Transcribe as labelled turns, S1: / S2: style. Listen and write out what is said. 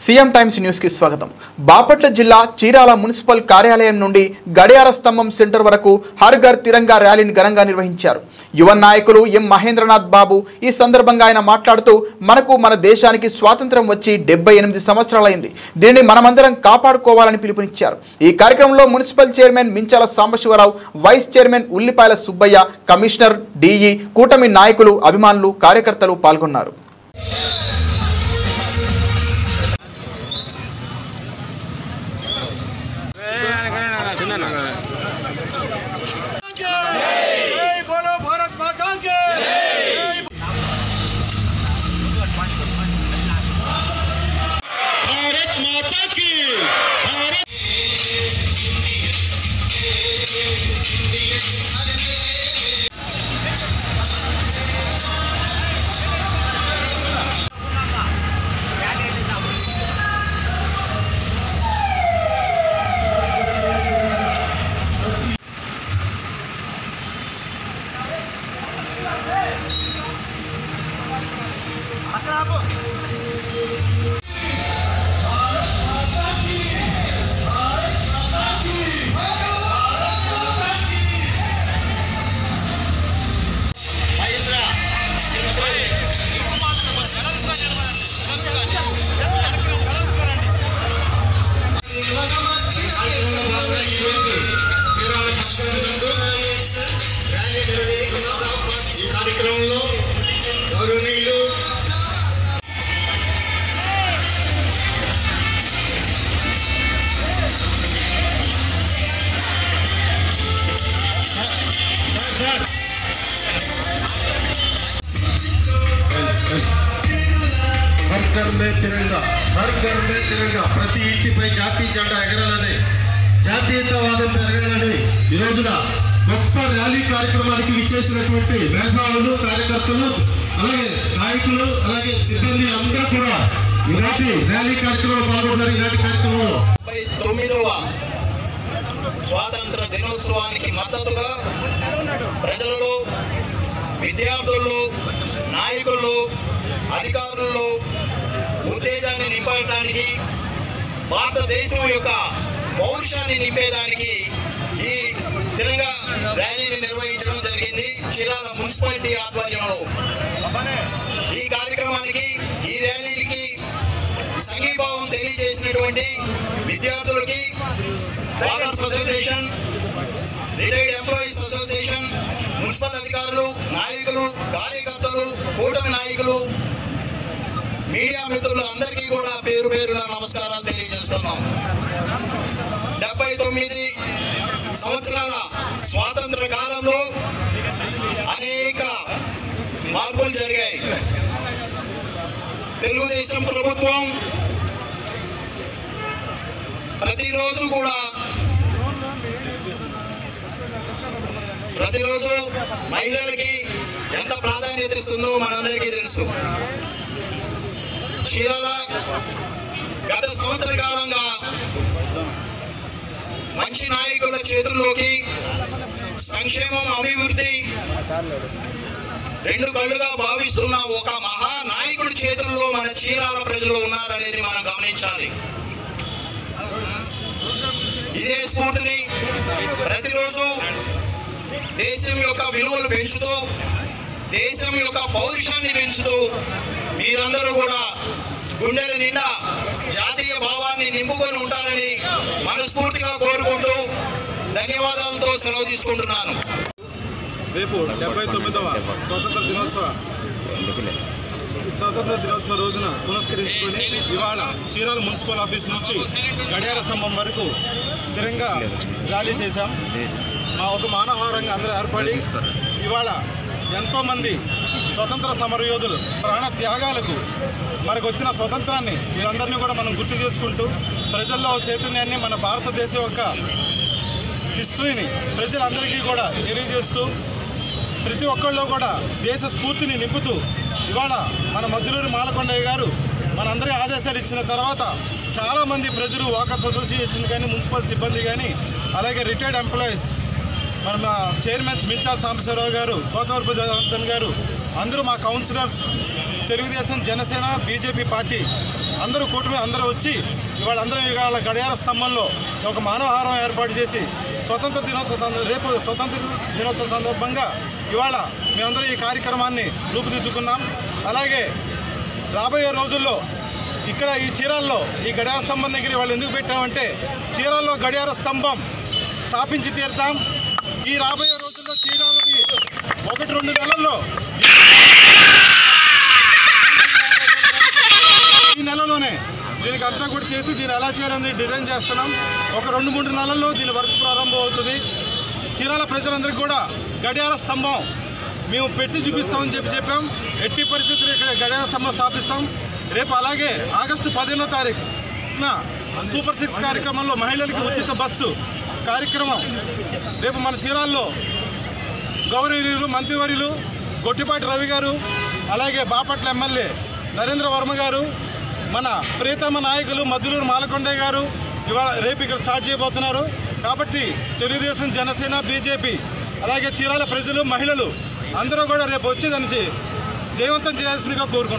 S1: CM times news కి స్వాగతం. బాపట్ల జిల్లా చీరాల మున్సిపల్ కార్యాలయం నుండి గడియార స్తంభం సెంటర్ వరకు హర్ ఘర్ తిరంగా ర్యాలీని ఘనంగా నిర్వహించారు. యువ నాయకులు ఎం మహేంద్రనాథ్ బాబు ఈ సందర్భంగా ఆయన మాట్లాడుతూ మనకు మన దేశానికి స్వాతంత్రం వచ్చి 78 సంవత్సరాలైంది, దీనిని మనమందరం కాపాడుకోవాలని పిలుపునిచ్చారు. ఈ కార్యక్రమంలో municipal chairman Minchala Sambasivarao, vice chairman Ullipayala Subbaiah, commissioner, DE, కూటమి నాయకులు, అభిమానులు, కార్యకర్తలు పాల్గొన్నారు.
S2: हर घर में तिरंगा प्रति इंटिपై జాతీయ జెండా ఎగరాలని, జాతీయతావాదం పెరగాలని ఈ రోజున గొప్ప ర్యాలీ కార్యక్రమానికి విచ్చేసినటువంటి మేధావులు, కార్యకర్తలు, అలాగే నాయకులు, అలాగే సిబ్బంది అందరూ కూడా ఈనాటి ర్యాలీ కార్యక్రమంలో పాల్గొన్నారు. ఈనాటి కార్యక్రమంలో
S3: 9వ స్వాతంత్ర దినోత్సవానికి మద్దతుగా ప్రజలలో, విద్యార్థుల్లో, నాయకుల్లో, అధికారుల్లో ఉత్తేజాన్ని నింపడానికి, భారతదేశం యొక్క పౌరుషాన్ని నింపేదానికి ఈ తిరంగా ర్యాలీని నిర్వహించడం జరిగింది చీరాల మున్సిపాలిటీ ఆధ్వర్యంలో. ఈ కార్యక్రమానికి, ఈ ర్యాలీకి సంఘీభావం తెలియజేసినటువంటి విద్యార్థులకి waters association, retired employees association, municipal అధికారులు, నాయకులు, కార్యకర్తలు, కూటమి నాయకులు, మీడియా మిత్రులు అందరికీ కూడా పేరు పేరున నమస్కారాలు తెలియజేస్తున్నాం. 79 సంవత్సరాల స్వాతంత్ర కాలంలో అనేక మార్పులు జరిగాయి. తెలుగుదేశం ప్రభుత్వం ప్రతిరోజు మహిళలకి ఎంత ప్రాధాన్యత ఇస్తుందో మనందరికీ తెలుసు. చీరాల గత సంవత్సర కాలంగా మంచి నాయకుల చేతుల్లోకి సంక్షేమం, అభివృద్ధి రెండు కళ్ళుగా భావిస్తున్న ఒక మహానాయకుడి చేతుల్లో మన చీరాల ప్రజలు ఉన్నారనేది మనం గమనించాలి. ఇదే స్ఫూర్తిని ప్రతిరోజు దేశం యొక్క విలువలు పెంచుతూ, దేశం యొక్క పౌరుషాన్ని పెంచుతూ మీరందరూ కూడా గుండెల నిండా జాతీయ భావాన్ని నింపుకొని ఉంటారని మనస్ఫూర్తిగా కోరుకుంటూ ధన్యవాదాలతో సెలవు తీసుకుంటున్నాను.
S2: రేపు 79వ స్వాతంత్ర దినోత్సవ రోజున పురస్కరించుకొని ఇవాళ చీరాల మున్సిపల్ ఆఫీస్ నుంచి గడియార స్తంభం వరకు తిరంగా ర్యాలీ చేశాం. ఒక మానవహారంగా అందరూ ఏర్పడి ఇవాళ ఎంతోమంది స్వతంత్ర సమరయోధులు ప్రాణ త్యాగాలకు మనకు వచ్చిన స్వతంత్రాన్ని వీరందరినీ కూడా మనం గుర్తు చేసుకుంటూ, ప్రజల్లో చైతన్యాన్ని, మన భారతదేశం యొక్క హిస్టరీని ప్రజలందరికీ కూడా తెలియజేస్తూ, ప్రతి ఒక్కళ్ళు కూడా దేశ స్ఫూర్తిని నింపుతూ, ఇవాళ మన మద్దులూరి మాలకొండయ్య గారు మనందరి ఆదేశాలు ఇచ్చిన తర్వాత చాలామంది ప్రజలు, వాకర్స్ అసోసియేషన్ కానీ, మున్సిపల్ సిబ్బంది కానీ, అలాగే రిటైర్డ్ ఎంప్లాయీస్, మన చైర్మన్స్ మించాల సాంబశివరావు గారు, కోతవరపు జనార్దన్ గారు, అందరూ మా councillors, Telugu Desam, Janasena, BJP party అందరూ కూటమి అందరూ వచ్చి ఇవాళ గడియార స్తంభంలో ఒక మానవహారం ఏర్పాటు చేసి రేపు స్వతంత్ర దినోత్సవ సందర్భంగా ఇవాళ మేమందరం ఈ కార్యక్రమాన్ని రూపుదిద్దుకున్నాం. అలాగే రాబోయే రోజుల్లో ఇక్కడ ఈ చీరాల్లో ఈ గడియార స్తంభం దగ్గర వాళ్ళు ఎందుకు పెట్టామంటే చీరాల్లో గడియార స్తంభం స్థాపించి తీరుతాం. ఈ రాబోయే రోజుల్లో చీరాలకి 1-2 నెలల్లో ఈ నెలలోనే దీనికి అంతా కూడా చేసి దీన్ని ఎలా చేయాలని డిజైన్ చేస్తున్నాం. ఒక 2-3 నెలల్లో దీని వర్క్ ప్రారంభం అవుతుంది. చీరాల ప్రజలందరికీ కూడా గడియార స్తంభం మేము పెట్టి చూపిస్తామని చెప్పాం. ఎట్టి పరిస్థితుల్లో ఇక్కడ గడియార స్తంభం స్థాపిస్తాం. రేపు అలాగే ఆగస్టు 15వ తారీఖున సూపర్ 6 కార్యక్రమంలో మహిళలకి ఉచిత బస్సు కార్యక్రమం రేపు మన చీరాల్లో గౌరవనీయులు మంత్రివర్యులు గొట్టిపాటి రవి గారు, అలాగే బాపట్ల ఎమ్మెల్యే నరేంద్ర వర్మ గారు, మన ప్రియతమ నాయకులు మద్దులూరు మాలకొండయ్య గారు రేపు ఇక్కడ స్టార్ట్ చేయబోతున్నారు. కాబట్టి తెలుగుదేశం, జనసేన, బీజేపీ అలాగే చీరాల ప్రజలు, మహిళలు అందరూ కూడా రేపు వచ్చి దాన్ని జయవంతం చేయాల్సిందిగా కోరుకుంటున్నారు.